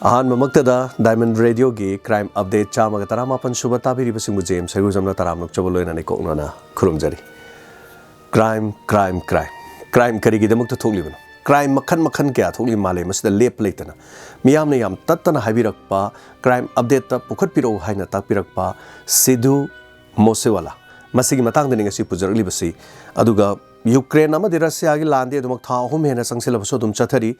Mamaktada Diamond Radio gi crime update chama ga tarama pan suba tabiri basing James Sidhu jamna taram lok chobolo ina ne ko na khurumjari crime kari gi demuk to thogli bana crime makhan kya thogli male masda lep leitana miyam ne yam tattana habirakpa crime update ta pukhat piro haina tak pirakpa Sidhu Moosewala masigi matang de ngasi pujarli basi aduga Ukraine amadi Russia gi lande dumak tha hum hena sangsil baso dum chathari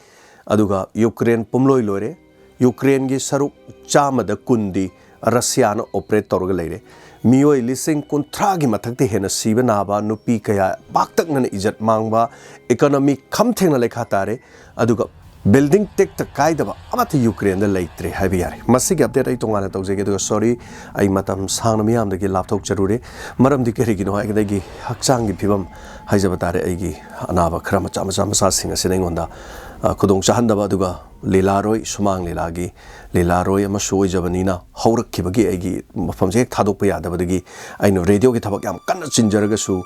aduga Ukraine pumloi lore Ukraine gi saruk chamada kundi Russia na operate torga leire mioi lising kuntra gi mathak te hena siba naba nupi kaya baktak na ijat mangba economy kham thengna lekha tare aduga building tek ta kaidaba amata Ukraine da leitre habi yare masigi update ai tongana tawjege aduga sorry ai matam sangna miyam da gi lapthok charure maram di keri gi no ai gi hakchang gi phibam haijaba tare ai gi anaba khara macha singa sinengonda kudong chahandaba aduga Lilaroi sumang lilagi Lilaroi ama shoi jabanina haurak kibagi aigi mafam je thadok pa yada badagi aino radio ki thabak yam kanna chinjaraga su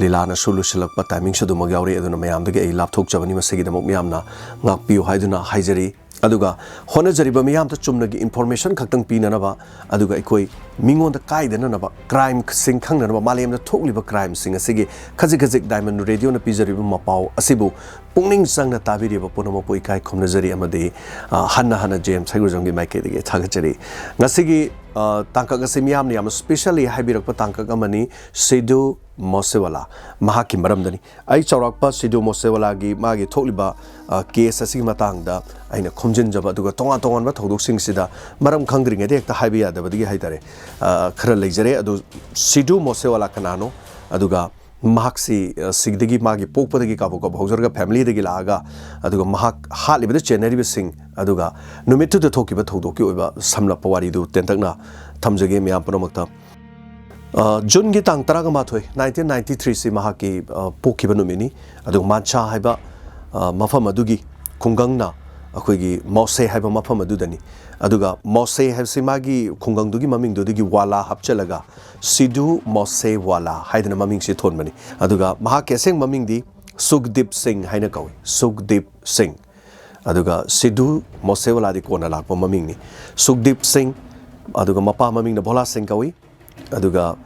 Lilana solution pa timing sadu magyawre aduna mayam dagi ai lapthok jabani masagi damok miyamna ngakpiu haiduna haijari aduga hona jariba miyam ta chumnagi information khaktang pinanaba aduga ikoi mingon da kaidana naba crime sing khangnaba malem da thokliba crime sing asigi khajik diamond radio na pijariba mapau asibu pungning sangna tabiriba punama poi kai khomnajari amade hanna james saigurjong gi maike dege thagachari ngasigi tangka gase miyam ni am specially haibirakpa tangka amani Sidhu Moosewala mahaki maramdani ai chawrakpa Sidhu Moosewala gi magi thokliba case asigi matangda aina khomjin jaba duga tongan ba thodok sing sida maram khangringe de ekta haibi yada badigi haitare khara leijare adu Sidhu Moosewala kanano aduga Mahaksi Sigdigi Magi Pokpadagi Kabuka Hauserga family the Gilaga, Aduga Mahak Hali with the Cheneri Sing, Aduga, no me to the Toki but Hodoki over Samla Pawari do Tentagna, Tamjagami Ampanamata. Jungi Tang Taragamatwe, 1993 Si Mahaki Pokibanumini, Adu Mancha Haiba, Mafamadugi, Kungangna, Akwigi, Mose Haiba Mafamadudani, Aduga, Mose have Simagi, Kungandugi Maming Dudigi Wala Hapchelaga. Sidhu Moosewala haidana maming si thonmani aduga mahak eseng maming di Sukhdeep Singh haina kawi Sukhdeep Singh aduga Sidhu Moosewala di kona lakpa maming ni Sukhdeep Singh aduga mapa maming na Bhola Singh kawi aduga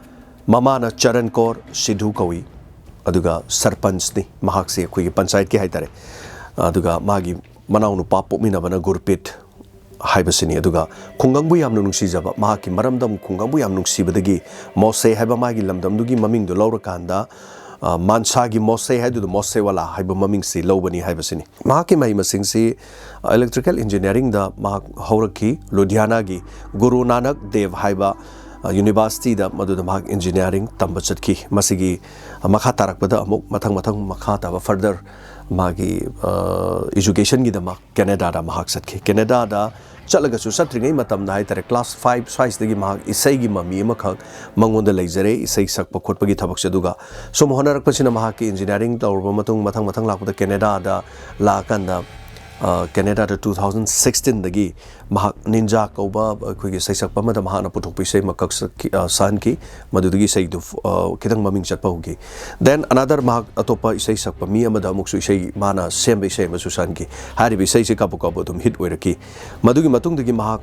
mama na Charan Kaur Sidhu kawi aduga sarpanch ni mahak si khoi panchayat ki haitare aduga magi manaw nu papo mina bana Gurpit haibasini aduga khungangbu yamnu nungsijaba mahaki maramdam khungangbu yam nungsibadagi Mose haiba magi lamdam dugi maming do lawra kanda mansagi Mose haidu Moosewala haiba maming si lawbani haibasini mahaki mai masing si electrical engineering da mahak hauraki Ludhiana gi Guru Nanak Dev haiba university da maduda mahak engineering tamba chatki masigi makha tarakpada amuk mathang makha ta further magi education gi da Canada da mahak satki Canada da chalaga su satringai matam na haitare class 5 size dagi mahak isai gi mami makhak mangonda leijare isai sakpa khotpa gi thabak chaduga som honarak pasina mahak engineering tawrba matung mathang lakpada Canada da la kanda Canada 2016 dagi mahak ninja kauba khoi sai sakpa ma da mahana puthok pisai makak san ki madudagi sai du kidang maming chatpa hogi then another mahak atopa isai sakpa mi amada muksu isai mana sembe isai ma susan ki hari bisai se kapu dum hit oiraki madugi matung dagi mahak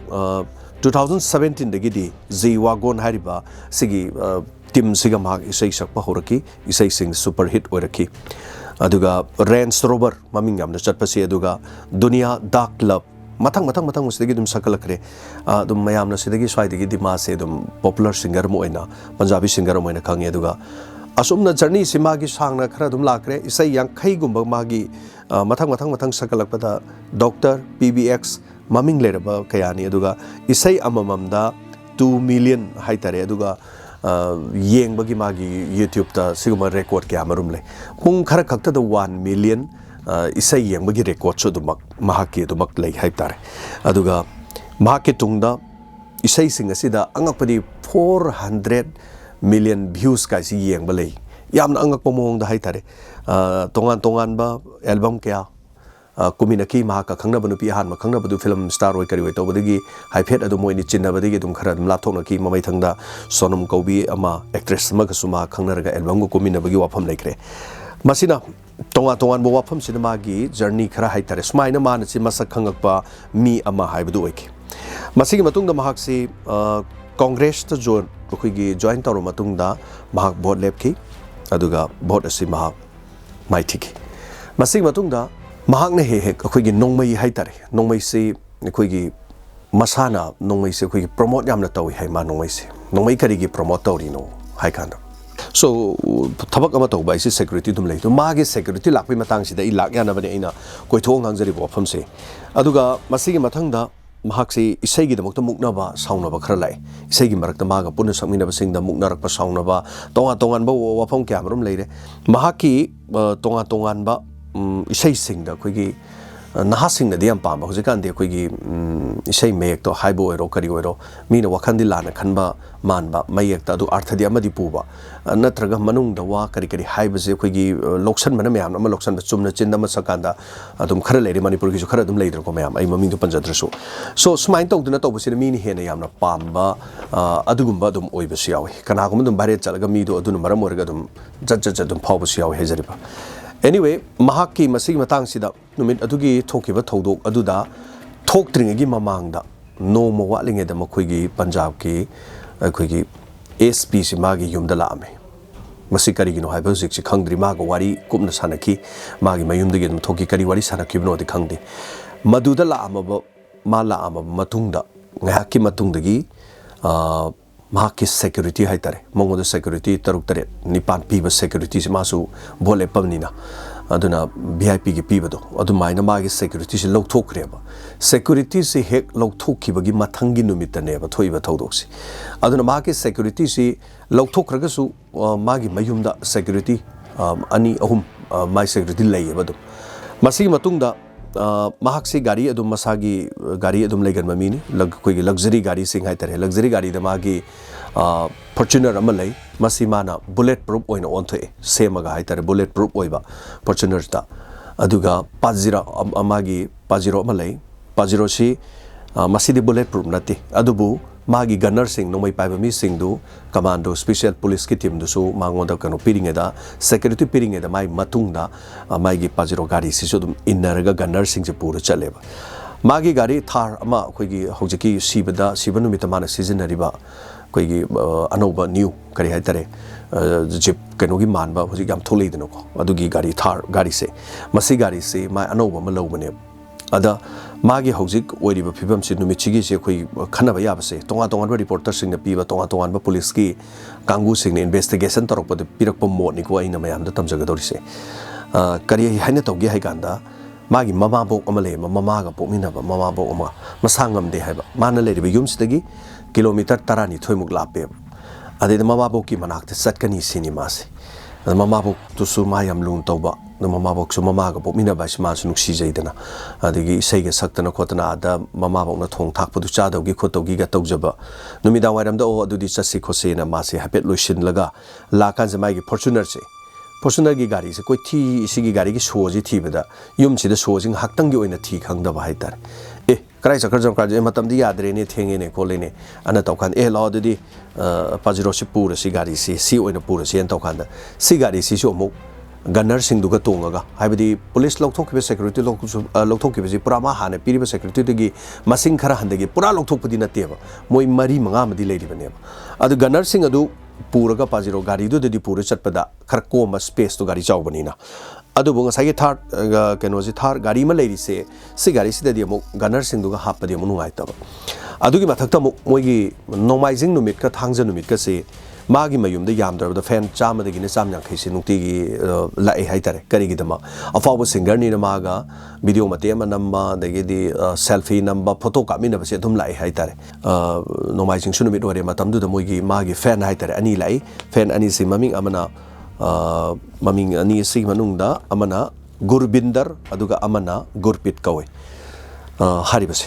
2017 dagi di Z Wagon hariba sigi team siga mahak isai sakpa horaki isai sing super hit oiraki aduga Range Rover maming yamna chatpasi aduga Dunia Dark Club matang usdagi dum sakalakre dum mayamna sidagi swaidagi dima se dum popular singer mo ina Punjabi singer mo ina khangi aduga asumna journey simagi sangna khara dum lakre isai yankhai gumba magi matang sakalakpada Dr. PBX maming leraba kayani aduga isai amamamda 2 million haitare aduga yeng bagi magi YouTube ta siguma record kya marum le pung khara khakta da 1 million isai yeng bagi record so dumak mahaki dumak lai haitare aduga mahaki tungda isai sing asida angakpadi 400 million views kai si yeng balai yamna angak pomong da haitare tongan ba album kya kuminaki mahaka khangna banu pi han ma khangna badu film star oi kari oi to badagi haiphet adu moi ni chinna badagi dum khara dum lapthok na ki mamai thangda Sonam Kaubi ama actress ma ka suma khangna raga album ko kumina bagi wafam laikre masina tonga tongan bo wafam sin magi journey khara haitare sumaina man si masak khangakpa mi ama haibdu oike masigi matung da mahak si congress ta join koigi join tawro matung da mahak vote lepki aduga vote asi mahak maithiki masigi matung da mahak ne he koigi nongmai haitare nongmai si koigi masana nongmai si koigi promote yamna tawi hai ma nongmai si nongmai kari gi promote tawri no hai kanda so thabak ama tawba isi security dum lei to magi security lakpi matang sida I lak yana bane ina koi thong ngangjari bo pham se aduga masigi mathang da mahak si isai gi damok to mukna ba sauna ba khara lai isai gi marak ta maga pun sakmina ba sing da mukna rak pa sauna ba tonga tongan ba wa phom kya marum leire mahak ki tonga tongan ba isai sing da koi gi naha sing na diam pam ba hojikan de koi gi isai mek to haibo ero kari ero mina wakhan di lana khanba man ba mayek ta du artha di amadi pu ba natraga manung da wa kari kari haiba je koi gi loksan mana myam ama loksan chumna chinda ma sakanda adum khara leire manipur gi khara dum leidro ko myam ai maming du panjadra so smain tok duna tob sin mini hena yamna pamba adugumba dum oiba siawi kana gum dum bare chalaga mi do adun maram orga dum jat dum phawba siawi hejariba anyway mahaki masigi matang sida numit adugi thokiba thodok aduda thoktring gi mamang da no mo walinge da makhoi gi punjab ki akhoi gi SP si magi yumda laame masi kari gi no haiba zik si khangdri ma ga wari kumna sanaki magi mayum de gi dum thoki kari wari sanaki bno de khangdi maduda laama ba ma laama matungda ngaki matungdagi mahaki security haitare mongo de security taruk tare nipan piba security si masu bole pamnina aduna VIP gi piba do adu maina magi security si lokthokre ba security si hek lokthokki bagi mathangi numita ne ba thoiba thodoksi aduna magi security si lokthokraga su magi mayumda security ani ahum mai security lay ba do masi matungda mahak si gari adum masagi gari adum legan mamini koi luxury gari sing hai tare luxury gari da magi Fortuner ama lei masi mana bullet proof oina onthe semaga hai tare bullet proof oiba Fortuner ta aduga pajira amagi pajiro ama lei pajiro si masidi bullet proof nati adubu magi gunner sing no mai paiba mi sing du commando special police ki team du su mangoda kano piringe da security piringe da mai matungda mai gi pajiro gari si so dum innerga gunner sing je pura chaleba magi gari thar ama khoi gi hojiki sibanu mitamana season riba koi gi anoba new kari hai tare jeep kano gi manba hoji gam tholei dino ko adugi gari thar gari se masi gari se mai anoba ma lobane ada magi hojik oiriba phibam si numichigi se khoi khanaba yabase tonga tonga reporter sing na piba tonga ba police ki kangu sing investigation torok pa pirakpa mo ni ko aina mayam da tamjaga dori se kari haina togi hai ganda magi mama bok amale mama ga pokmina ba mama bok ama masangam de haiba mana leriba yum sidagi kilometer tarani thoimuk lape ade mama bok ki manak te satkani cinema se mama bok tu su mayam lung toba mama bok su mama ga pokmina ba sma su nuksi jaidana adegi sei ga saktana khotana ada mama bok na thong thak padu cha dogi khotogi ga tawjaba numida wairam da o adudi chasi khose na ma se hapet loishin laga la kan se mai gi Fortuner gi gari se koi thi sigi gari gi soji thi bada yum chida soji haktang gi oina thi khangda ba hai tar karai sakar jam kar je matam di yadre ne thenge ne kole ne ana tawkan la dudi pajiro si pura si gari si oina pura si en tawkan da si gari si so mo gunner sing du ga tonga haibadi police lokthok be security lokthok be pura ma hane piri be security gi masing khara handegi pura lokthok pudi na teba moi mari manga madi leiri bane adu gunner sing adu pura ga pajiro gari du di pura chatpada kharko ma space to gari chawbani na adu bunga sai third keno ji thar gari ma leiri se si gari si da di mo gunner sing du ga hapadi mo nungai taba adu gi mathakta mo moi gi nomaizing numit ka thangja numit ka se magi mayum da yamdra da fan chama da gine sam yang khaisi nukti gi lai hai tare kari gi dama afaw singer ni na maga video mate ma namma da gi di selfie namba photo ka mi na ba se dum lai hai tare nomai sing sunu mi dore matam du da moi gi magi fan hai tare ani lai fan ani si maming amana maming ani si manung da amana gurbinder aduga amana gurpit kawe hari base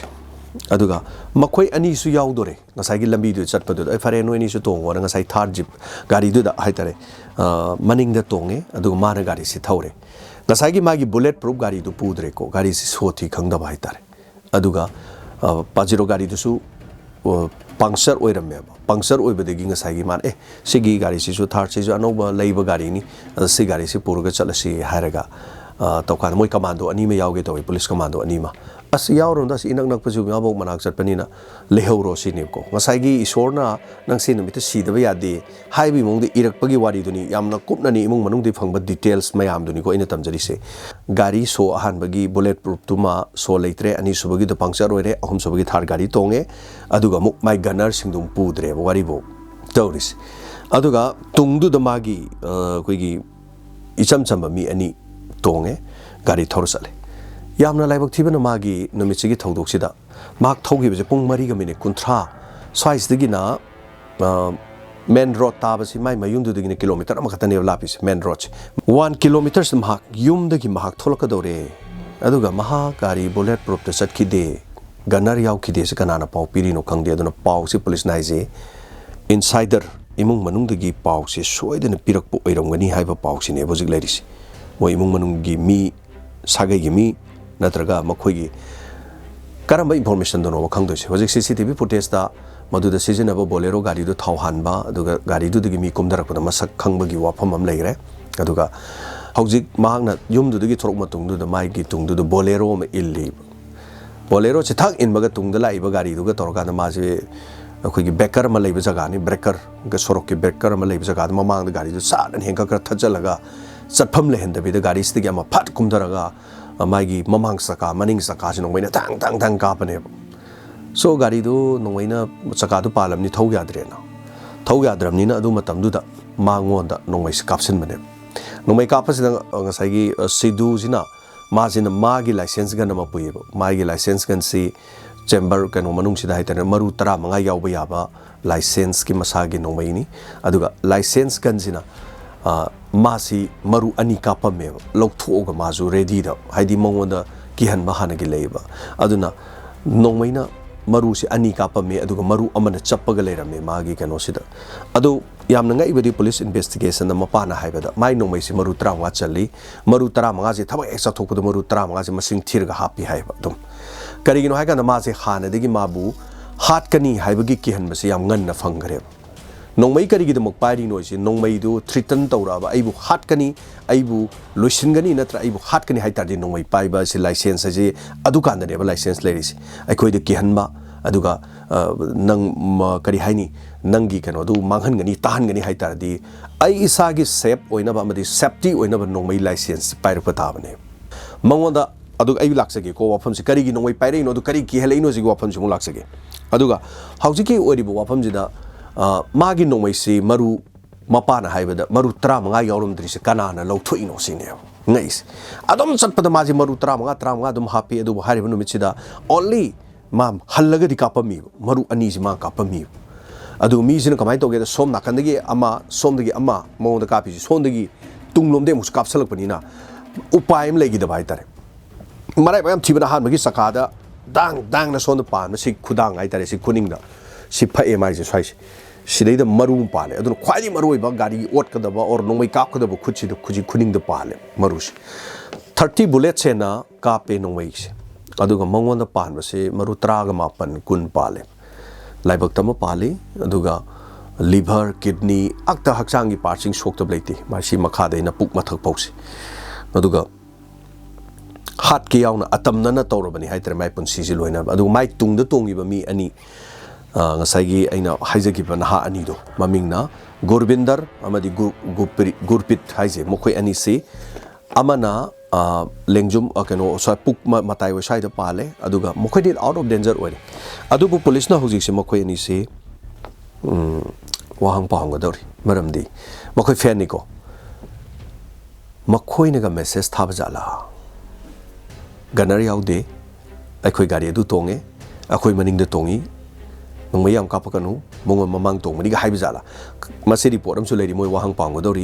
aduga makhoi ani su yaudore ngasai gi lambi du chatpadu ai fare no ani su tongwa ngasai thar jeep gari du da haitare maning da tonge aduga mara gari si thaure ngasai gi magi bullet proof gari du pudre ko gari si sothi khangda ba haitare aduga pajiro gari du su puncture oirameba puncture oibadagi ngasai man sigi gari sisu thar sisu anoba leiba gari ni si gari si puruga chalasi haraga tawkan moi commando ani ma yauge tawi police commando ani ma as yauron das inak nak pasu mabok manak chatpanina lehoro sini ko ngasai gi isorna nang sin numit sidaba yade haibi mongdi irakpagi wari duni yamna kupna ni imung manung di phangba details mayam duni ko ina tamjari se gari so ahan bagi bullet proof tuma so leitre ani subagi do puncture oire ahum subagi thar gari tonge aduga muk mai gunner singdum pudre wari bo tawris aduga tungdu da magi koigi icham chamba mi ani tonge gari thorusale yamna laibak thibana magi numitsi gi thodok sida mak thogi be pung mari ga mine kunthra size digi na main road tabasi mai mayum du digi kilometer amakatane lapis main road 1 kilometer sim hak yum dagi mahak tholaka dore aduga maha gari bullet proof ta sat khide gunner yaw khide se kanana pau piri no khangde aduna pau si police naije insider imung manung dagi pau se soidena pirakpo oiramgani haiba pau sine bojik lairis mo imung manung gi mi sagai gi mi natraga makhoigi karamba information dono khangdoise hojik cctv footage ta maduda seasonable bolero gari do thawhanba aduga gari du digi mi kumdarak pada masak khangbagi wafam am leire aduga hojik mahangna yum du digi thorok matung du mai gi tung du bolero ma illi bolero che thak in baga tung da lai ba gari du ga torga na ma je akhoi breaker ma leiba jaga ni breaker ga sorok ki breaker ma leiba jaga ma mang da gari du sa dan hengka kra thajalaga chatpham le hen da bi da gari sti ga ma phat kumdaraga magi mamang saka maning saka sinong maina tang ka pane so gari do nongwaina saka do palam ni thau yadrena thau yadram ni na adu matam du da mangon da nongwai kapsin bane nongmai kapas da ngasai gi Sidhu jina ma jina magi license gan ma puye magi license gan si chamber kan manung sida haitana maru tara manga yawba yaba license ki masagi nongmai ni aduga license gan jina masi maru ani kapame lokthoga mazu ready da haidi mongonda kihan mahana gi leiba aduna nongmaina maru si ani kapame aduga maru amana chappaga leirame magi kano sida adu yamna ngai badi police investigation da mapana haibada mai nongmai si maru 35 chali maru 35 ji thaba eksa thokpada maru 35 ji masing thirga happy haiba dum karigino haika na ma se hana degi mabu hat kani haibagi kihan masi yam ngan na phangare nongmai karigi de mokpari noisi nongmai du threaten tawraba aibu hatkani aibu loisingani natra aibu hatkani haitadi nongmai paiba si license ji adu kan de license lerisi aikoi de kihanba aduga nang kari haini nangi kano du manghan gani tahan gani haitadi ai isa gi safe oina ba amadi safety oina ba nongmai license pair patabane mangonda aduga ai laksage ko wafam si kari gi nongmai paire no du kari ki helai no ji wafam si laksage aduga haujiki oribo wafam ji da magi nongmai si maru mapana haibada maru 35 yawrumdri se kanana lawthoino sine ngais adom chatpada maji maru 35 dum happy adu hariba numitida only mam hallaga di kapami maru ani ji ma kapami adu mi jina kamai toge som nakandagi ama somdagi ama monda kapi sondagi tunglomde mus kapsalakpanina upaim legi da baitare marai bayam thibana han magi sakada dang na sonda pan si khudang ai tare si kuningda si phae mai ji swai sidai da maru pale adun khwai maru ba gari ot ka da ba or nongmai kap ka da ba khuchi da khuji khuning da pale maru 30 bullet se na ka pe nongmai se aduga mangon da pan ba se maru 3 ga mapan kun pale laibak tama pale aduga liver kidney akta hakchang gi partsing sok ta blaiti ma si makha de na puk mathak pause aduga hat ke yauna atamna na tawrabani haitre mai punsi ji loina aduga mai tung da tongi ba mi ani ngasai aina haijagi ban ha ani do mamingna Gurbinder amadi Gurpit haije mokhoi ani se amana lengjum kano so puk matai wa side pale aduga mokhoi did out of danger ore adubu police na hujik se mokhoi ani se wahang pahang ga dori maramdi mokhoi fan ni ko mokhoi ne ga message thaba jala ganar yaude akhoi gari adu tonge akhoi maning da tongi nongmai yam kapakanu mongo mamang tong mani ga haibizala masi report amsu lady moi wahang pango dori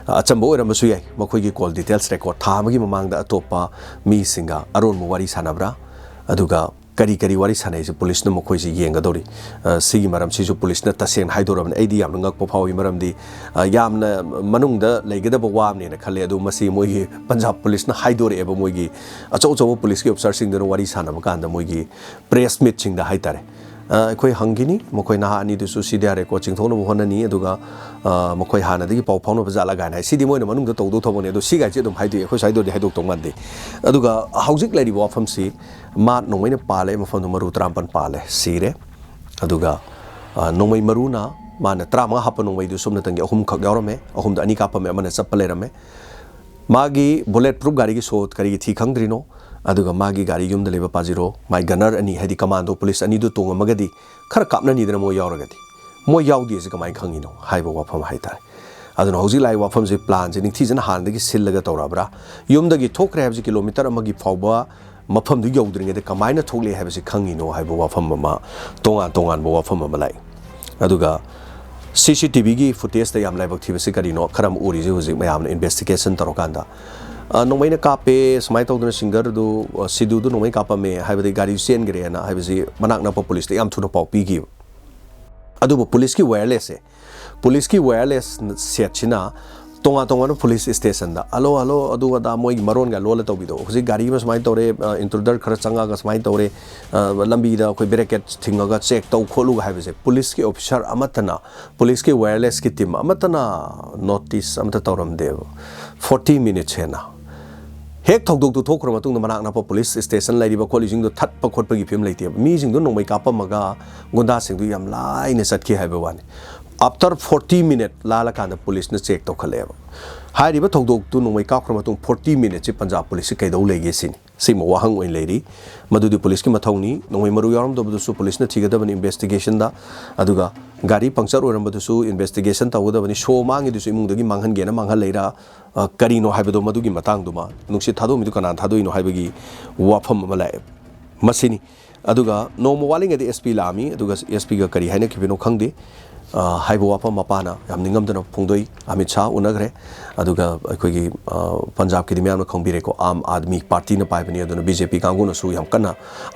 achambo oram su yai makhoi gi call details record tha magi mamang da atopa mi singa aron mo wari sanabra aduga kari wari sanai se police no makhoi ji yenga dori sigi maram si ju police na taseng haidoram ai di yam ngak po phawi maram di yam na manung da leigada ba wam ne na khale adu masi moi gi Punjab police na haidore eba moi gi acho police gi officer sing da wari sanaba kan da moi gi press meet sing da haitare ꯑꯩꯈꯣꯏ ꯍꯪꯒꯤꯅꯤ ꯃꯈꯣꯏ ꯅꯍꯥ ꯑꯅꯤꯗꯨꯁꯨ ꯁꯤꯗꯤ ꯌꯥꯔꯦꯀꯣ ꯆꯤꯡꯊꯣꯛꯅꯕ ꯍꯣꯠꯅꯅꯤ ꯑꯗꯨꯒ ꯃꯈꯣꯏ ꯍꯥꯟꯅꯗꯒꯤ ꯄꯥꯎ ꯐꯥꯎꯅꯕ ꯖꯥꯠꯂ ꯒꯥꯏꯅ ꯍꯥꯏ ꯁꯤꯗꯤ ꯃꯣꯏꯅ ꯃꯅꯨꯡꯗ ꯇꯧꯗꯧ ꯊꯕꯛꯅꯤ ꯑꯗꯣ ꯁꯤꯒꯥꯏꯁꯤ ꯑꯗꯨꯝ ꯍꯥꯏꯗꯣꯛꯏ ꯑꯩꯈꯣꯏ ꯁ꯭ꯋꯥꯏꯗꯗꯤ ꯍꯥꯏꯗꯣꯛꯇꯧ ꯃꯥꯟꯗꯦ ꯑꯗꯨꯒ ꯍꯧꯖꯤꯛ ꯂꯩꯔꯤꯕ ꯋꯥꯐꯝꯁꯤ ꯃꯥ ꯅꯣꯡꯃꯩꯅ ꯄꯥꯜꯂꯦ ꯃꯐꯝꯗꯨ ꯃꯔꯨ 15 ꯄꯥꯜꯂꯦ ꯁꯤꯔꯦ ꯑꯗꯨꯒ ꯅꯣꯡꯃꯩ ꯃꯔꯨꯅ ꯃꯥꯅ 15 ꯍꯥꯞꯄ ꯅꯣꯡꯃꯩꯗꯨ ꯁꯣꯝꯅꯇꯪꯒꯤ 3 ꯈꯛ ꯌꯥꯎꯔꯝꯃꯦ 3ꯗ 2 ꯀꯥꯞꯄꯝꯃꯦ ꯑꯃꯅ ꯆꯞꯄ ꯂꯩꯔꯝꯃꯦ मागी बुलेट प्रूफ गाड़ी की शोध करी थी खंग्रीनो अदुगा मागी गाड़ी युम दलेबा पाजिरो माई गनर अनि हेदी कमांडो पुलिस अनि दु तोंगमगदी खर कापना निदना मो यावरगदी मो यावदी से कमाई खंगिनो हाइबो वाफम हाइतार अदुना हौजी लाई वाफम से प्लान जे निथि जन हानदगी सिललगा तौराबरा युमदगी थोकरे हाबजी किलोमीटर अमगी फावबा मफम दु यौद्रिंगे दे कमाइना थोकले हाबजी खंगिनो हाइबो वाफम मा तोंगा तोंगान बो वाफम मा लाई अदुगा CCTV की फुटेज दा याम लाइबक थी बसे करिनो खरम उरी जे हुजिक मयाम इन्वेस्टिगेशन तरोकांदा नोंमैना कापे समाय तौदन सिंगर दु सिदु दु नोंमै कापमे हाइबदि गाड़ी सेन ग्रेना हाइबजी मनाक नप पुलिस ते याम थुनो पाउ पीगी अदुबो पुलिस की वायरलेस सेटचिना तोंगा तोंगा पुलिस स्टेशन दा अलो अलो अदुगा दा मोई मरोन गा लोल तौबिदो हुजि गाड़ी में समाय तौरे इंट्रोडर खर चंगा गा समाय तौरे लंबी दा कोई ब्रेकेट थिंगा चेक तौ खोलु हाइबजे पुलिस के ऑफिसर अमतना पुलिस के वायरलेस की टीम अमतना नोटिस अमता तौरम देव 40 मिनट्स है ना हेक थौदोक दु थोखरो मतुंग मनाक नाप पुलिस स्टेशन लाइरिबा खोलिजिंग दु थटप खोटपगी फिल्म लेते मीजिंग दु नोंमै कापमगा गुंडा सिंग दु याम लाइने सटकी हाइबे वानी आफ्टर 40 मिनट लाला कांदा पुलिस ने चेक तो खलेब हाइरिबा थौदोक तु नोंमै काखरो मतुंग 40 मिनट से पंजाब पुलिस से कैदौ लेगे सिन सिम वाहंग ओइन लेरी मदुदि पुलिस की मथौनी नोंमै मरु यारम दबदुसु पुलिस ने थिगदबन इन्वेस्टिगेशन दा अदुगा गाड़ी पंक्चर ओरमबदुसु इन्वेस्टिगेशन तौगदबनी शो मांगिदुसु इमुंगदगी मांगहनगेना मांगहन लेरा करीनो हाइबदो मदुगी मतंगदुमा नुंसि थादो मिदु कनान थादोइनो हाइबगी वाफम मलाए मसिनी अदुगा नोम वालिंगदि एसपी लामी अदुगा एसपी गा करी हाइना खिबिनो खंगदे हाइबो वाफम मपाना याम निंगमदन फोंदोई अमित शाह उनगरे अदुगा अखोगी पंजाब की दिम्याम खंबिरेको आम आदमी पार्टी न पाइबनी अदुना बीजेपी कांगुनसु याम कन्ना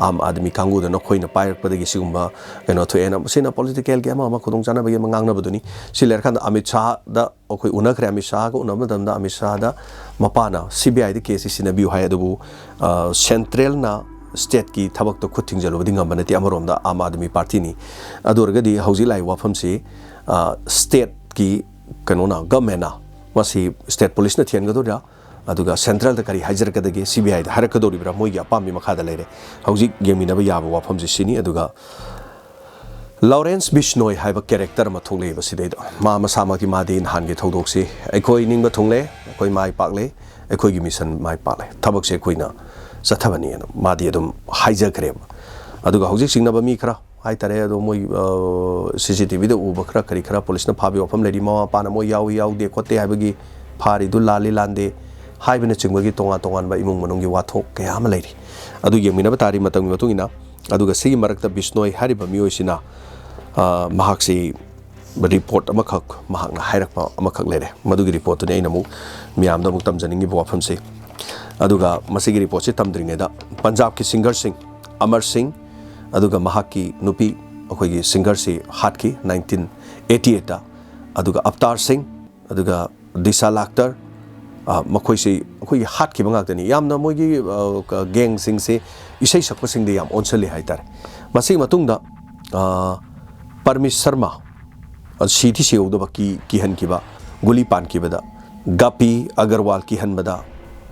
आम आदमी कांगुदन खोइना पाइरकपदगी सिगुम्बा कनो थोएना सिना पॉलिटिकल के अमा खुदों चानबगे मंगांगनबदुनी सिलेरखान अमित शाह दा अखोई उनगरे अमित शाह को उनमदम दा अमित शाह दा मपाना सीबीआई द केस सिनाबिउ हाय अदुबु सेंट्रल ना स्टेट की थबक तो खुद थिंजलुबदि ngambनति अमरोमदा आम आदमी पार्टी नि अदुरगदि हौजि लाई वाफम से स्टेट की कनोना गवर्नमेंट मसी स्टेट पुलिस न थियनगदोरा अदुगा सेंट्रल द करी हाइजरकदगे सीबीआई द हरकदोरिब्रा मोइगी अपामी मखादा लेरे हौजि गेमिनबा याबा वाफम से सिनी अदुगा लॉरेंस बिश्नोई हाइबा कैरेक्टर मा थोंले बसिदै मा मसामा की मादे हानगे थौदोक से अखोई निंगबा थोंले अखोई माइ पाकले अखोई की मिशन माइ पाकले थबक से अखोइना चथबनी मादी अदुम हाइजग्रेब अदुगा हौजिक सिंगनबा मी खरा हाइतारे अदो मोई सीसीटीवी द उब खरा करी खरा पुलिस न फाबी वफम लेडी मा पाना मोई याउ याउ दे खोते हाइबगी फारी दु लाली लांदे हाइबने चिंगबगी तोंगा तोंगान बा इमुंग मनुंगी वाथोक कयाम लेरी अदु येमिनबा तारी मतंग मतुंगिना अदुगा सिगी मरकता बिश्नोई हारिबा मियोइसिना महाक्सी रिपोर्ट अमखक महाकना हाइरकपा अमखक लेरे मदुगी रिपोर्ट ने अइना मुक मियामदा मुक तमजनिंगी वाफम से अदुगा मसिगी रिपोर्ट से तमद्रिंगेदा पंजाब की सिंगर सिंह अमर सिंह अदुगा महाकी नुपी अखोगी सिंगर से हाट की 1988 दा अदुगा अवतार सिंह अदुगा दिशा लाक्टर मखोई से अखोगी हाट की बंगातनी यामना मोगी गैंग सिंह से इसै सकप सिंह दे याम ओनसले हाइतार मसिगी मतुंगदा परमिश शर्मा सीथी सेउदबा की हनकिबा गुली पानकिबदा गापी अग्रवाल की हनबदा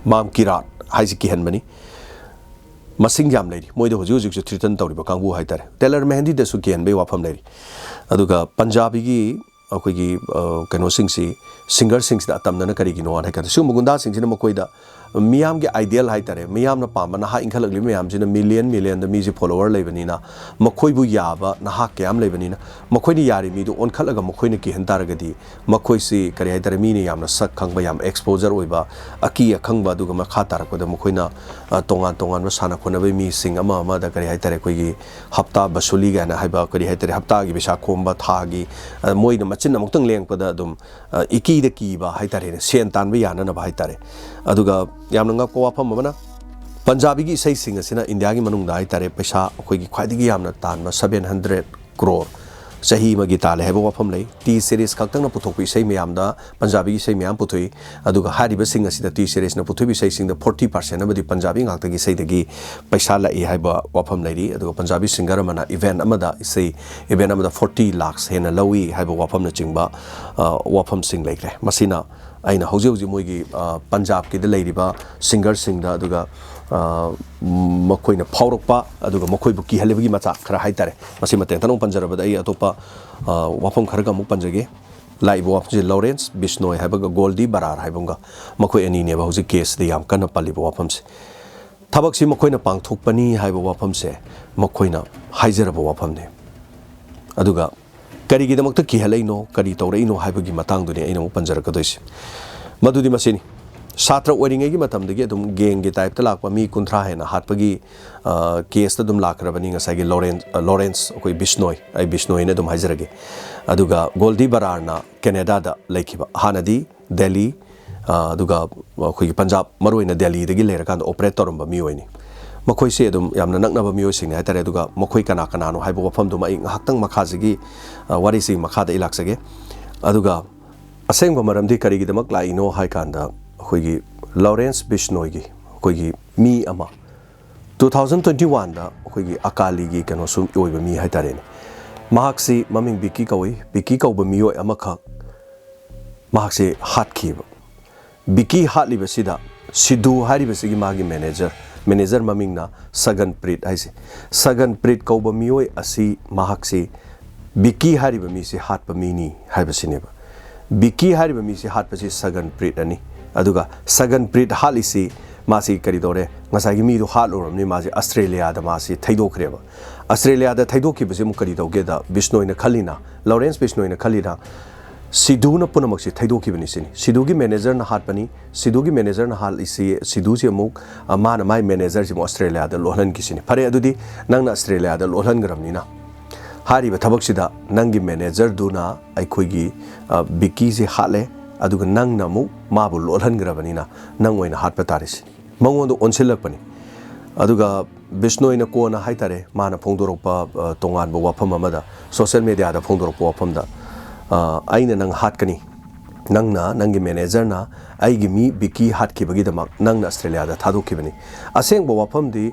माम किरात हाइजि की हनबनी मसिंग याम लेरी मोइदो हुजु हुजु थ्रिटन तौरिबा कांगबु हाइतारे टेलर मेहंदी दसु की हनबे वाफम लेरी अदुगा पंजाबी की अखोगी कनो सिंगसी सिंगर सिंग्स दा तमनना करिगिनो हाइ का सु मुगुंदा सिंगसिना मकोइदा मियाम के आइडियल हाइतारे मियाम ना पाम नहा इंखलगली मियाम जिना मिलियन द मिजी फॉलोअर लेबनीना मखोइबु याबा नहा क्याम लेबनीना मखोइनि यारि मिदु ओनखलगा मखोइनि की हंतारगदी मखोइसी करि हाइतारे मीने यामना सक खंगबा याम एक्सपोजर ओइबा अकी अखंगबा दुगा मखा तारकदा मखोइना तोंगान तोंगान साना खोनबे मी सिंग अमा अमा दा करि हाइतारे कोइगी हप्ता बसुली गाना हाइबा करि हाइतारे हप्ता की बिसा खोमबा थागी मोइना मचिन अमुक्तंग लेंगपदा दुम इकी द कीबा हाइतारे सेन तानबा याना न हाइतारे अदुगा यामनंगा को वाफम मना पंजाबी की इसै सिंग असिना इंडिया की मनुंग दा हाइतारे पैसा अखोगी ख्वाइदगी यामना तानबा 700 crore chahi magi tale haiba wafam lei T series kaktang na puthok pi sei miyam da Punjabi sei miyam puthoi aduga hariba sing asida T series na puthoi bi sei sing da 40% abadi Punjabi ngakta gi sei dagi paisa la e haiba wafam lei ri aduga Punjabi singer mana event amada sei event amada 40 lakhs hena lawi haiba wafam na chingba wafam sing leikre masina aina hauji hauji moigi Punjab ki de leiriba singer sing da aduga makoina phawrokpa aduga makoi bu ki halebagi macha khara haitare masi mateng tanong panjarabada ai atopa wafam kharaga mu panjage laibo wafji Lawrence Bishnoi haibaga Goldie Barar haibunga makoi ani ne ba hauji case de yam kana palibo wafam se thabak si makoina pangthokpani haiba wafam se makoina haijaraba wafam ne aduga kari gi damakta ki halaino kari tawreino haibagi matang duni aina mu panjaraka doisi madudi masini Satra wedding agi matam degi adum geng ge type ta lakpa mi kunthra hena Haatpagee case ta dum lakrabani ngasai gi Lawrence koi Bishnoi ai Bishnoi ne dum haijarage aduga Goldie Barar na Canada da laikhiba hanadi Delhi aduga koi Punjab maroina Delhi degi lerakan operator ba mi oini makoi se dum yamna naknaba mi oi sing haitare aduga makoi kana kana no haibo wafam dum ai haktang makha jigi wari sing makha da ilaksage aduga asengba maramdi kari gi damak lai no hai kanda Koigi Lawrence Bishnoi gi koigi mi ama 2021 da koigi akali gi kano sum oiba mi haitare mahaksi maming biki kawi mi oi ama khak mahaksi hatkhiba biki hatliba sida Sidhu hariba sigi magi manager maming na Sagan Prit haise Sagan Prit kauba mi oi asi mahaksi biki hariba mi si hatpa mini haiba sineba biki hariba mi si hatpa si Sagan Prit ani aduga Sagan Prit halisi masi karidore ngasagi mi do haloramni masi Australia da masi thaidokreba Australia da thaidoki bese mu kari doge da Bishnoi na khalina Lawrence Bishnoi na khalina Sidhu na punamak si thaidoki bani sini Sidhu gi manager na hatpani Sidhu gi manager na halisi Sidhu si amuk mana mai manager si mu Australia da lohlan ki sini phare adudi nangna Australia da lohlan gramni na hariba thabak sida nangi manager duna aikoi gi biki si hale aduga nang namu mabu lolhan grabani na nang oina hatpa taris mangondo onsilakpani aduga Bishnoi na ko na haitare mana phongdorokpa tongan bo wafam amada social media da phongdorokpa wafam da aina nang hatkani nangna nangi manager na aigi mi biki hatkibagi damak nangna Australia da thadokibani aseng bo wafam di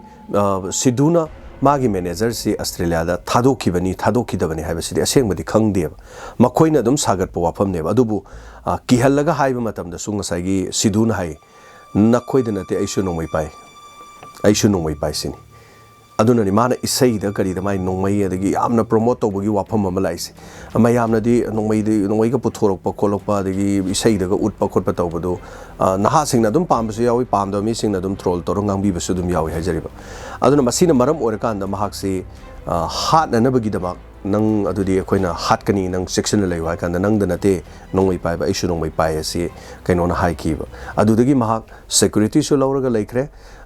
Sidhuna magi manager si Australia da thadokidabani haibasidi asengmadi khangdeba makoina dum sagat po wafam ne adubu kihallaga haiba matam da sunga sagi Sidhu na hai nakhoida nate aishu nomai pai sini aduna ni mana isai da kari da mai nomai adagi amna promote tobagi wafam ama laisi amayamna di nomai ga puthorokpa kholokpa adagi isai da ga utpa khotpa tobado naha singna dum pambasu yawi pamda mi singna dum troll torong ngangbi basu dum yawi hajariba aduna masina maram orakanda mahaksi hat na nabagi da nang adudi akoina hatkani nang section lei wa kan nang da nate nomai pai ba isu nomai pai asi kaino na hai ki ba adudagi mahak security so lawraga laikre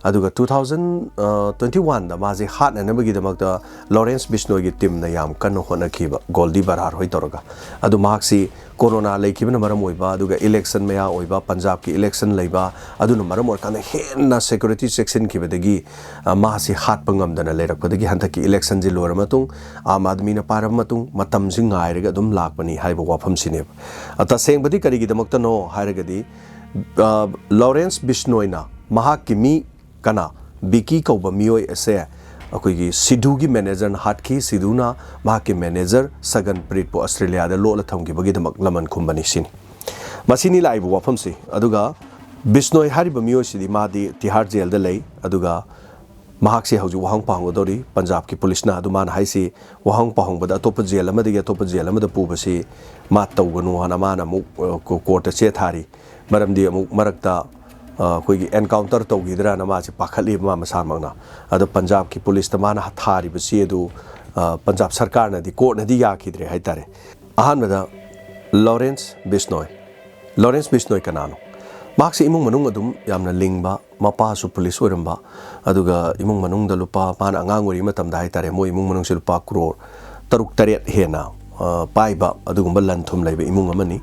aduga 2021 da maji hat na nabagi da makta Lawrence Bishnoi gi team na yam kan hona ki ba Goldie Barar hoi toroga adu mahaksi corona laiki na maram oiba aduga election maya oiba Punjab ki election leiba aduna maram or kan henna security section ki badagi mahasi hat pangam dana lerak badagi hanta ki election ji lor matung am admi na param matung matam sing ngairega dum lakpani haiba wafam sineb ata sengbadi kari gi damakta no hairagadi Lawrence Bishnoi na mahak ki mi kana biki kauba mioi ase akoigi Sidhu gi manager na hatki Sidhu na mahak ki manager Sagan Prit po Australia da lola thamgi bagi damak laman khumbani sini masini laibu wafam si aduga Bishnoi hariba mioi sidi madi Tihar jail da lei aduga mahak se hauju wahang pahang dori Punjab ki police na aduman haisi wahang pahang bada top jail amadi top jail amada pubasi ma tawganu hana mana mu court che thari maramdi amuk marakta koigi encounter tawgidra na ma se pakhali ma masamangna adu Punjab ki police ta mana thari basi edu Punjab sarkar na di court na di yakidre haitare ahanada Lawrence Bishnoi kanano maksi imung manung adum yamna lingba mapa su police oramba aduga imung manung da lupa pan angang ori matam da haitare mo imung manung se lupa crore taruk taret hena paiba adugumba lanthum laiba imung amani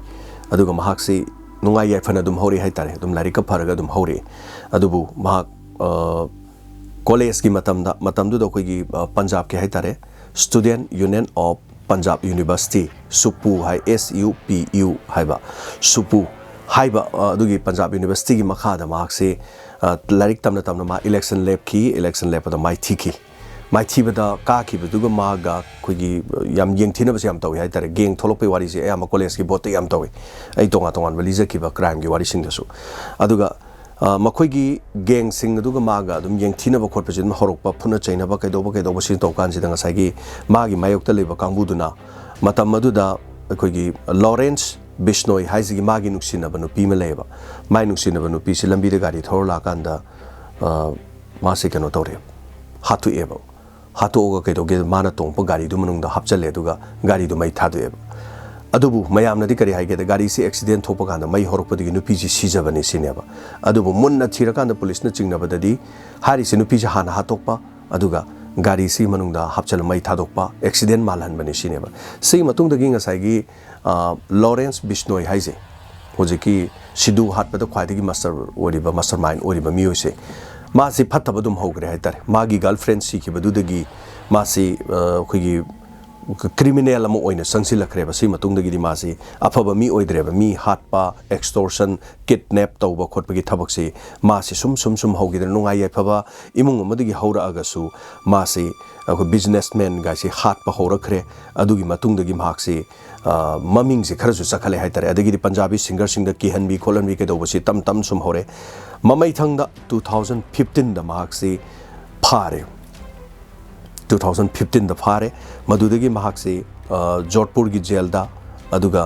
aduga mahaksi nungai yai fana dum hori haitare dum larika pharaga dum hori adubu mahak college ki matam du da koi gi Punjab ke haitare Student Union of Punjab University Supu hai SUPU haiba Supu haiba adugi Punjab University gi makha da mark se larik tamna ma election lab da mai thiki mai thibada ka ki buduga maga khogi yam yengthina basi yam tawi hai tare geng tholok pe wari se ayama college ki bote yam tawi ai tonga baliza ki ba crime gi wari sing dasu aduga makhoi gang sing aduga maga dum yengthina ba khot pajin horokpa phuna chaina ba kaido sin to kan sidanga sagi magi mayok ta leba kangbu duna matam maduda khoi Lawrence Bishnoi haisi gi magi nuksina ba nupi me leba mai nuksina ba nupi si lambi de gari thorla kanda ma se kano tore hatu eba hatu oga kaido ge mana tongpa gari du manung da hapchale aduga gari du mai thadu eba adubu mayam na di kari haige da gari si accident thopa kanda mai horokpa di nupi ji sijabani sineba adubu munna thira kanda police na chingna badadi hari si nupi ji hana hatokpa aduga gari si manung da hapchal mai thadokpa accident malhan bani sineba sei matung da gi ngasai gi Lawrence Bishnoi haise hojiki Sidhu Haatpagee khwaidi gi mastermind oriba miose masi phattaba dum hogre haitar magi girlfriend si ki badudagi masi khogi criminal amo oina sangsilakre ba sei matung dagi masi afaba mi oidreba mi hatpa extortion kidnap tawba khotpagi thabak se masi sum hogidra nungai yafaba imung amadagi haura agasu masi ko businessman ga si hatpa horakre adugi matung dagi mahakse maming se kharasu sakhale haitare adagi Punjabi singer sing da kihanbi kholanbi ke dobo si tam sum hore mamai thangda 2015 da mahakse phare 2015 da phare madudagi mahakse Jodhpur gi jail da aduga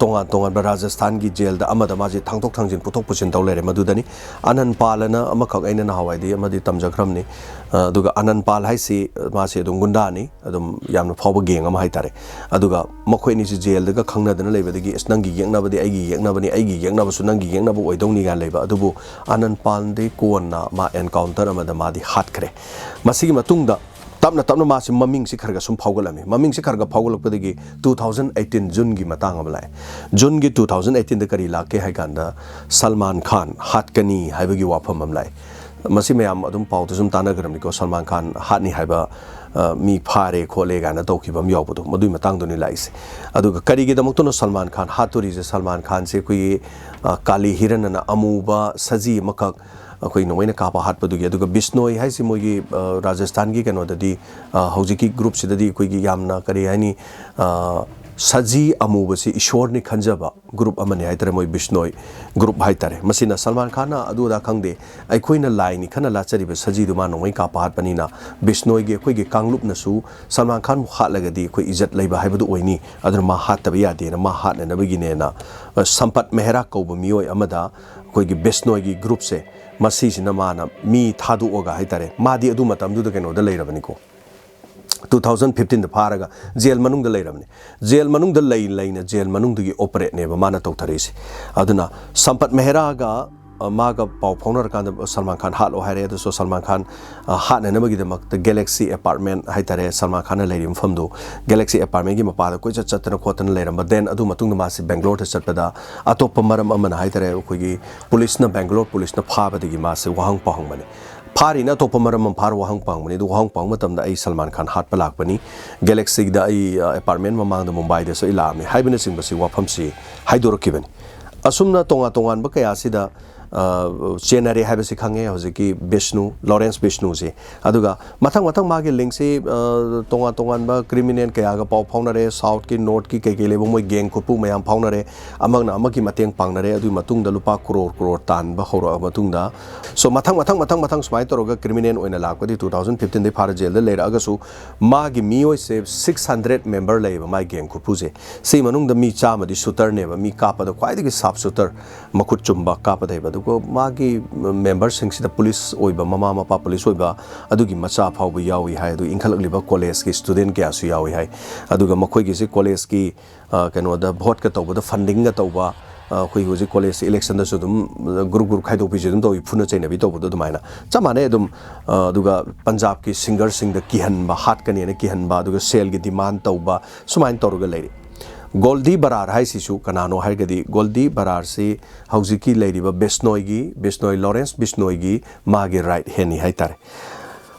tongan Rajasthan gi jail da amada maji thangtok thangjin puthok pusin tawlere madudani Anand Palana amakhak aina na hawaidi amadi tamjakram ni aduga Anand Pal haisi mase adum gunda ni adum yamna phawba geng ama haitare aduga makhoi ni jail daga khangna dana lebadagi isnangi yengna badi aigi yengna basu nangi yengna bu oidongni ga leba adubu Anand Pal de konna ma encounter amada madi hatkre masigi matungda tapna masi maming si kharga sum phawgalami maming si kharga phawgalapdagi 2018 June gi matang amlai June gi 2018 da kari lake hai ganda Salman Khan hatkani haibagi wafam amlai masi mayam adum pawtu sum tanagram ni ko Salman Khan hatni haiba mi phare khole gana tawkhibam yawbudu madui matang doni laise aduga kari gi damukto no Salman Khan haturi je Salman Khan se kui kali hiranana amuba saji makak akoi noina kapa hatpadugi aduga Bishnoi haisi mogi Rajasthan gi kano dadi hojiki group sidadi koi gi yamna kari hani saji amuba si ishwar ni khanjaba group amani haitare moi Bishnoi group haitare masina Salman Khan adu da khangde aikoina line khana la chari be saji du ma noi kapa hatpanina Bishnoi gi koi gi kanglup na su Salman Khan hatlagadi koi izzat leiba haibadu oini adra ma hattabe yade na ma hatna na begine na Sampat Mehra ko mioi amada koi gi Bishnoi gi group se masi sina mana mi thadu oga haitare madi adu matam du da keno da leirabani ko 2015 da pharaga jail manung da leiramni jail manung da leina jail manung dagi operate ne ba mana tawtharisi aduna Sampat Mehra ga maga paw phaunar kan Salman Khan halo haire da so Salman Khan hat na magi da mak the Galaxy apartment haitare Salman Khan leirim famdu Galaxy apartment gi mapa da koi chatna khotana leiram ba then adu matung ma si Bangalore ta chatpada atop maram amana haitare koi gi police na Bangalore police na phaba dagi ma se wahang pahang mani phari na top maram phar wahang pang mani du wahang pang matam da ai Salman Khan hat palak pani Galaxy da ai apartment mamang da Mumbai da so ilami haibina sing ba si wafam si haidorokibani asumna tongan ba kaya sida Chenare habisi khange hojiki Lawrence Bishnu se aduga mathang magi link se tongan ba criminal kaya ga paw phaunare south ki north ki ke lebo moi gang khopu mayam phaunare amagna amaki mateng pangnare adu matung da lupa crore tan ba horo matung da so mathang smai toroga criminal oina lakpadi 2015 de phara jail da lera agasu magi mioi se 600 member leba mai gang khopu se sei manung da mi cha ma di shooter ne ba mi kapa da kwai de sap shooter makut chumba kapa da ba ko magi members sing sida police oiba mama mapa police oiba adugi macha phawbu yawi hai adu inkhalakliba college ki student kya su yawi hai aduga makhoi gi se college ki kano da vote ka tawba da funding ga tawba khoi hoji college election da sudum group khaido pi judum to phuna chaina bi tawbu do maina chamane dum aduga Punjab ki singer sing da kihan ba hat kani ne kihan ba aduga sale gi demand tawba sumain toruga leiri Goldie Barar hai sisu kanano hai gadi Goldie Barar se hauziki leiriba Bishnoi Lawrence Bishnoi gi magi right heni hai tare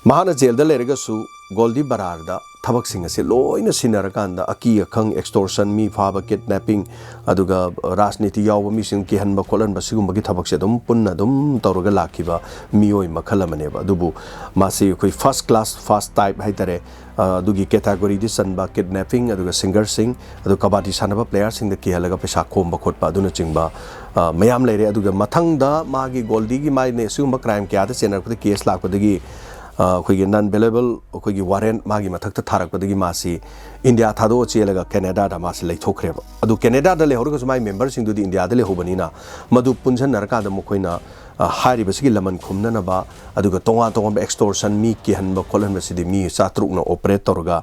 mahana jail da lerega su Goldie Barar da ꯊꯕꯛꯁꯤꯡ ꯑꯁꯤ ꯂꯣꯏꯅ ꯁꯤꯟꯅꯔꯀꯥꯟꯗ ꯑꯀꯤ ꯑꯈꯪ ꯑꯦꯛꯁꯇꯣꯔꯁꯟ ꯃꯤ ꯐꯥꯕ ꯀꯤꯗꯅꯦꯄꯤꯡ ꯑꯗꯨꯒ ꯔꯥꯖꯅꯤꯇꯤ ꯌꯥꯎꯕ ꯃꯤꯁꯤꯡ ꯀꯤꯍꯟꯕ ꯈꯣꯠꯍꯟꯕ ꯁꯤꯒꯨꯝꯕꯒꯤ ꯊꯕꯛꯁꯦ ꯑꯗꯨꯝ ꯄꯨꯟꯅ ꯑꯗꯨꯝ ꯇꯧꯔꯒ ꯂꯥꯛꯈꯤꯕ ꯃꯤꯑꯣꯏ ꯃꯈꯜ ꯑꯃꯅꯦꯕ ꯑꯗꯨꯕꯨ ꯃꯥꯁꯤ ꯑꯩꯈꯣꯏ ꯐꯥꯔꯁ ꯀ꯭ꯂꯥꯁ ꯐꯥꯔꯁט ꯇꯥꯏꯞ ꯍꯥꯏꯇꯥꯔꯦ ꯑꯗꯨꯒꯤ ꯀꯦꯇꯥꯒꯣꯔꯤꯗꯤ ꯆꯟꯕ ꯀꯤꯗꯅꯦꯄꯤꯡ ꯑꯗꯨꯒ ꯁꯤꯡꯒꯔꯁꯤꯡ ꯑꯗꯨ ꯀꯕꯥꯗꯤ ꯁꯥꯟꯅꯕ ꯄ꯭ꯂꯦꯌꯔꯁꯤꯡꯗ ꯀꯤꯍꯜꯂꯒ ꯄꯩꯁꯥ ꯈꯣꯝꯕ ꯈꯣꯠꯄ ꯑꯗꯨꯅꯆꯤꯡꯕ ꯃꯌꯥꯝ ꯂꯩꯔꯦ ꯑꯗꯨꯒ ꯃꯊꯪꯗ ꯃꯥꯒꯤ ꯒꯣꯜꯗꯤꯒꯤ ꯃꯥꯏꯅ ꯁꯤꯒꯨꯝꯕ ꯀ꯭ꯔꯥꯏꯝ ꯀꯌꯥꯗ ꯆꯦꯟꯅꯔꯛꯄꯗ ꯀꯦꯁ ꯂꯥꯛꯄꯗꯒꯤ ꯑꯩꯈꯣꯏꯒꯤ ꯅꯟ ꯕꯦꯂꯦꯕꯜ ꯑꯩꯈꯣꯏꯒꯤ ꯋꯥꯔꯦꯟ ꯃꯥꯒꯤ ꯃꯊꯛꯇ ꯊꯥꯔꯛꯄꯗꯒꯤ ꯃꯥꯁꯤ ꯏꯟꯗꯤꯌꯥ ꯊꯥꯗꯣꯛꯑ ꯆꯦꯜꯂꯒ ꯀꯦꯅꯦꯗꯥꯗ ꯃꯥꯁꯤ ꯂꯩꯊꯣꯛꯈ꯭ꯔꯦꯕ ꯑꯗꯨ ꯀꯦꯅꯦꯗꯥꯗ ꯂꯩꯍꯧꯔꯒꯁꯨ ꯃꯥꯒꯤ ꯃꯦꯝꯕꯔꯁꯤꯡꯗꯨꯗꯤ ꯏꯟꯗꯤꯌꯥꯗ ꯂꯩꯍꯧꯕꯅꯤꯅ ꯃꯗꯨ ꯄꯨꯟꯁꯤꯟꯅꯔꯀꯥꯟꯗ ꯃꯈꯣꯏꯅ ꯍꯥꯏꯔꯤꯕꯁꯤꯒꯤ ꯂꯃꯟ ꯈꯨꯝꯅꯅꯕ ꯑꯗꯨꯒ ꯇꯣꯉꯥꯟ ꯇꯣꯉꯥꯟꯕ ꯑꯦꯛꯁꯇꯣꯔꯁꯟ ꯃꯤ ꯀꯤꯍꯟꯕ ꯈꯣꯠꯍꯟꯕꯁꯤꯗꯤ ꯃꯤ 6ꯅ ꯑꯣꯄꯔꯦꯠ ꯇꯧꯔꯒ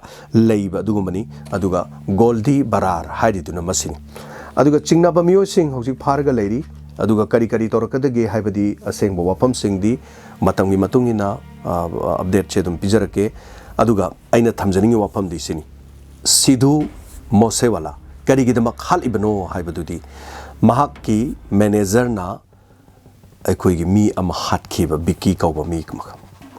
ꯂꯩꯕ ꯑꯗꯨꯒꯨꯝꯕꯅꯤ ꯑꯗꯨꯒ ꯒꯣꯜꯗꯤ ꯕꯔꯥꯔ ꯍꯥꯏꯔꯤꯗꯨꯅ ꯃꯁꯤꯅꯤ ꯑꯗꯨꯒ ꯆꯤꯡꯅꯕ ꯃꯤꯑꯣꯏꯁꯤꯡ ꯍꯧꯖꯤꯛ ꯐꯥꯔꯒ ꯂꯩꯔꯤ ꯑꯗꯨꯒ ꯀꯔꯤ ꯀꯔꯤ ꯇꯧꯔꯛꯀꯗꯒꯦ ꯍꯥꯏꯕꯗꯤ ꯑꯁꯦꯡꯕ ꯋꯥꯐꯝꯁꯤꯡꯗꯤ ꯃꯇꯝꯒꯤ ꯃꯇꯨꯡ ꯏꯟꯅ ꯑꯞꯗꯦꯠꯁꯦ ꯑꯗꯨꯝ ꯄꯤꯖꯔꯛꯀꯦ ꯑꯗꯨꯒ ꯑꯩꯅ ꯊꯝꯖꯅꯤꯡꯉꯤ ꯋꯥꯐꯝꯗꯤ ꯁꯤꯅꯤ ꯁꯤꯙꯨ ꯃꯣꯁꯦꯋꯥꯂꯥ ꯀꯔꯤꯒꯤꯗꯃꯛ ꯍꯥꯠꯂꯤꯕꯅꯣ ꯍꯥꯏꯕꯗꯨꯗꯤ ꯃꯍꯥꯛꯀꯤ ꯃꯦꯅꯦꯖꯔꯅ ꯑꯩꯈꯣꯏꯒꯤ ꯃꯤ ꯑꯃ ꯍꯥꯠꯈꯤꯕ ꯕꯤꯀꯤ ꯀꯧꯕ ꯃꯤ ꯑꯃ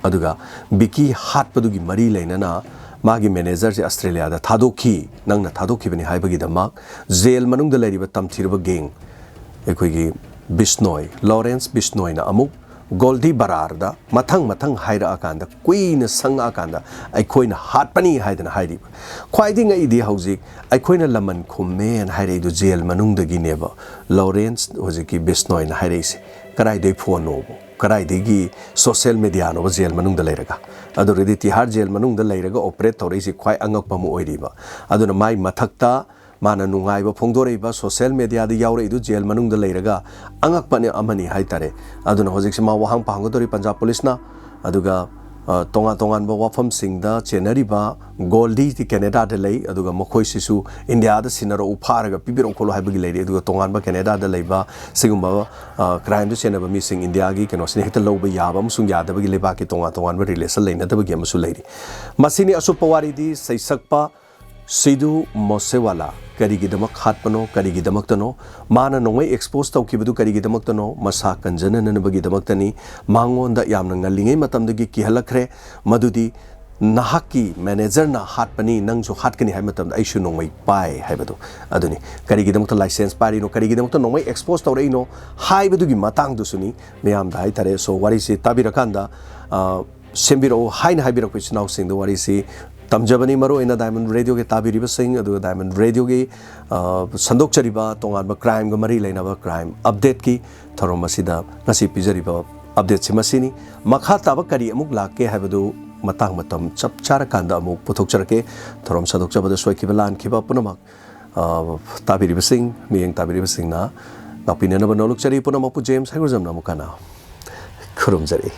ꯑꯗꯨꯒ ꯕꯤꯀꯤ ꯍꯥꯠꯄꯗꯨꯒꯤ ꯃꯔꯤ ꯂꯩꯅꯅ ꯃꯥꯒꯤ ꯃꯦꯅꯦꯖꯔꯁꯦ ꯑꯁꯇ꯭ꯔꯦꯂꯤꯌꯥꯗ ꯊꯥꯗꯣꯛꯈꯤ ꯅꯪꯅ ꯊꯥꯗꯣꯛꯈꯤꯕꯅꯤ ꯍꯥꯏꯕꯒꯤꯗꯃꯛ ꯖꯦꯜ ꯃꯅꯨꯡꯗ ꯂꯩꯔꯤꯕ ꯇꯝꯊꯤꯔꯕ ꯒꯦꯡ ꯑꯩꯈꯣꯏꯒꯤ ꯕꯤꯁꯅꯣꯏ ꯂꯣꯔꯦꯟꯁ ꯕꯤꯁꯅꯣꯏꯅ ꯑꯃꯨꯛ ꯒꯣꯜꯗꯤ ꯕꯔꯥꯔꯗ ꯃꯊꯪ ꯍꯥꯏꯔꯛꯑꯀꯥꯟꯗ ꯀꯨꯏꯅ ꯁꯪꯉꯛꯑꯀꯥꯟꯗ ꯑꯩꯈꯣꯏꯅ ꯍꯥꯠꯄꯅꯤ ꯍꯥꯏꯗꯅ ꯍꯥꯏꯔꯤꯕ ꯈ꯭ꯋꯥꯏꯗꯒꯤ ꯉꯛꯏꯗꯤ ꯍꯧꯖꯤꯛ ꯑꯩꯈꯣꯏꯅ ꯂꯃꯟ ꯈꯨꯝꯃꯦꯅ ꯍꯥꯏꯔꯛꯏꯗꯨ ꯖꯦꯜ ꯃꯅꯨꯡꯗꯒꯤꯅꯦꯕ ꯂꯣꯔꯦꯟꯁ ꯍꯧꯖꯤꯛꯀꯤ ꯕꯤꯁꯅꯣꯏꯅ ꯍꯥꯏꯔꯛꯏꯁꯦ ꯀꯗꯥꯏꯗꯒꯤ ꯐꯣꯟꯅꯣꯕ ꯀꯗꯥꯏꯗꯒꯤ ꯁꯣꯁꯤꯌꯦꯜ ꯃꯦꯗꯤꯌꯥꯅꯣꯕ ꯖꯦꯜ ꯃꯅꯨꯡꯗ ꯂꯩꯔꯒ ꯑꯗꯨꯗꯤ ꯇꯤꯍꯥꯔ ꯖꯦꯜ ꯃꯅꯨꯡꯗ ꯂꯩꯔꯒ ꯑꯣꯄꯔꯦꯠ ꯇꯧꯔꯛꯏꯁꯤ ꯈ꯭ꯋꯥꯏ ꯑꯉꯛꯄ ꯑꯃ ꯑꯣꯏꯔꯤꯕ ꯑꯗꯨꯅ ꯃꯥꯏ ꯃꯊꯛꯇ ꯃꯥꯅ ꯅꯨꯡꯉꯥꯏꯕ ꯐꯣꯡꯗꯣꯔꯛꯏꯕ ꯁꯣꯁꯤꯌꯦꯜ ꯃꯦꯗꯤꯌꯥꯗ ꯌꯥꯎꯔꯛꯏꯗꯨ ꯖꯦꯜ ꯃꯅꯨꯡꯗ ꯂꯩꯔꯒ ꯑꯉꯛꯄ ꯑꯃꯅꯤ ꯍꯥꯏꯇꯥꯔꯦ ꯑꯗꯨꯅ ꯍꯧꯖꯤꯛꯁꯤ ꯃꯥ ꯋꯥꯍꯪ ꯄꯥꯡꯒꯗꯧꯔꯤ ꯄꯟꯖꯥꯕ ꯄꯨꯂꯤꯁꯅ ꯑꯗꯨꯒ ꯇꯣꯉꯥꯟ ꯇꯣꯉꯥꯟꯕ ꯋꯥꯐꯝꯁꯤꯡꯗ ꯆꯦꯟꯅꯔꯤꯕ ꯒꯣꯜꯗꯤꯗꯤ ꯀꯦꯅꯦꯗꯥꯗ ꯂꯩ ꯑꯗꯨꯒ ꯃꯈꯣꯏꯁꯤꯁꯨ ꯏꯟꯗꯤꯌꯥꯗ ꯁꯤꯟꯅꯔꯛꯎ ꯐꯥꯔꯒ ꯄꯤꯕꯤꯔꯛꯎ ꯈꯣꯠꯂꯨ ꯍꯥꯏꯕꯒꯤ ꯂꯩꯔꯤ ꯑꯗꯨꯒ ꯇꯣꯉꯥꯟꯕ ꯀꯦꯅꯦꯗꯥꯗ ꯂꯩꯕ ꯁꯤꯒꯨꯝꯕ ꯀ꯭ꯔꯥꯏꯝꯗ ꯆꯦꯟꯅꯕ ꯃꯤꯁꯤꯡ ꯏꯟꯗꯤꯌꯥꯒꯤ ꯀꯩꯅꯣꯁꯤꯅ ꯍꯦꯛꯇ ꯂꯧꯕ ꯌꯥꯕ ꯑꯃꯁꯨꯡ ꯌꯥꯗꯕꯒꯤ ꯂꯩꯕꯥꯛꯀꯤ ꯇꯣꯉꯥꯟ ꯇꯣꯉꯥꯟꯕ ꯔꯤꯂꯦꯁꯟ ꯂꯩꯅꯗꯕꯒꯤ ꯑꯃꯁꯨ ꯂꯩꯔꯤ ꯃꯁꯤꯅꯤ ꯑꯁꯨꯞꯄ ꯋꯥꯔꯤꯗꯤ ꯁꯩꯁꯛꯄ ꯁꯤꯙꯨ ꯃꯣꯁꯦꯋꯥꯂꯥ ꯀꯔꯤꯒꯤꯗꯃꯛ ꯍꯥꯠꯄꯅꯣ ꯀꯔꯤꯒꯤꯗꯃꯛꯇꯅꯣ ꯃꯥꯅ ꯅꯣꯡꯃꯩ ꯑꯦꯛꯁꯄꯣꯖ ꯇꯧꯈꯤꯕꯗꯨ ꯀꯔꯤꯒꯤꯗꯃꯛꯇꯅꯣ ꯃꯁꯥ ꯀꯟꯖꯅꯅꯕꯒꯤꯗꯃꯛꯇꯅꯤ ꯃꯉꯣꯟꯗ ꯌꯥꯝꯅ ꯉꯜꯂꯤꯉꯩ ꯃꯇꯝꯗꯒꯤ ꯀꯤꯍꯜꯂꯛꯈ꯭रे ꯃꯗꯨꯗꯤ ꯅꯍꯥꯛꯀꯤ ꯃꯦꯅꯦꯖꯔꯅ ꯍꯥꯠꯄꯅꯤ ꯅꯪꯁꯨ ꯍꯥꯠꯀꯅꯤ ꯍꯥꯏꯕ ꯃꯇꯝꯗ ꯑꯩꯁꯨ ꯅꯣꯡꯃꯩ ꯄꯥꯏ ꯍꯥꯏꯕꯗꯨ ꯑꯗꯨꯅꯤ ꯀꯔꯤꯒꯤꯗꯃꯛꯇ ꯂꯥꯏꯁꯦꯟꯁ ꯄꯥꯏꯔꯤꯅꯣ ꯀꯔꯤꯒꯤꯗꯃꯛꯇ ꯅꯣꯡꯃꯩ ꯑꯦꯛꯁꯄꯣꯖ ꯇꯧꯔꯛꯏꯅꯣ ꯍꯥꯏꯕꯗꯨꯒꯤ ꯃꯇꯥꯡꯗꯨꯁꯨꯅꯤ ꯃꯌꯥꯝꯗ ꯍꯥꯏꯇꯥꯔꯦ ꯁꯣ ꯋꯥꯔꯤꯁꯤ ꯇꯥꯕꯤꯔꯀꯥꯟꯗ ꯁꯦꯝꯕꯤꯔꯛꯎ ꯍꯥꯏꯅ ꯍꯥꯏꯕꯤꯔꯛꯄ ꯏꯆꯤꯟꯅꯥꯎꯁꯤꯡꯗ ꯋꯥꯔꯤꯁꯤ ꯇꯝꯖꯕꯅꯤ ꯃꯔꯨꯑꯣꯏꯅ ꯗꯥꯏꯃꯟ ꯔꯦꯗꯤꯑꯣꯒꯤ ꯇꯥꯕꯤꯔꯤꯕꯁꯤꯡ ꯑꯗꯨꯒ ꯗꯥꯏꯃꯟ ꯔꯦꯗꯤꯑꯣꯒꯤ ꯁꯟꯗꯣꯛꯆꯔꯤꯕ ꯇꯣꯉꯥꯟꯕ ꯀ꯭ꯔꯥꯏꯝꯒ ꯃꯔꯤ ꯂꯩꯅꯕ ꯀ꯭ꯔꯥꯏꯝ ꯑꯞꯗꯦꯠꯀꯤ ꯊꯧꯔꯝ ꯑꯁꯤꯗ ꯉꯁꯤ ꯄꯤꯖꯔꯤꯕ ꯑꯞꯗꯦꯠꯁꯤ ꯃꯁꯤꯅꯤ ꯃꯈꯥ ꯇꯥꯕ ꯀꯔꯤ ꯑꯃꯨꯛ ꯂꯥꯛꯀꯦ ꯍꯥꯏꯕꯗꯨ ꯃꯇꯥꯡ ꯃꯇꯝ ꯆꯞ ꯆꯥꯔꯀꯥꯟꯗ ꯑꯃꯨꯛ ꯄꯨꯊꯣꯛꯆꯔꯛꯀꯦ ꯊꯧꯔꯝ ꯁꯟꯗꯣꯛꯆꯕꯗ ꯁꯣꯏꯈꯤꯕ ꯂꯥꯟꯈꯤꯕ ꯄꯨꯝꯅꯃꯛ ꯇꯥꯕꯤꯔꯤꯕꯁꯤꯡ ꯃꯤꯠꯌꯦꯡ ꯇꯥꯕꯤꯔꯤꯕꯁꯤꯡꯅ ꯉꯥꯛꯄꯤꯅꯅꯕ ꯅꯣꯜꯂꯨꯛꯆꯔꯤ ꯄꯨꯝꯅꯃꯛꯄꯨ ꯖꯦꯝꯁ ꯍꯩꯒꯨꯔꯖꯝꯅ ꯑꯃꯨꯛ ꯍꯟꯅ ꯈꯨꯔꯨꯝꯖꯔꯤ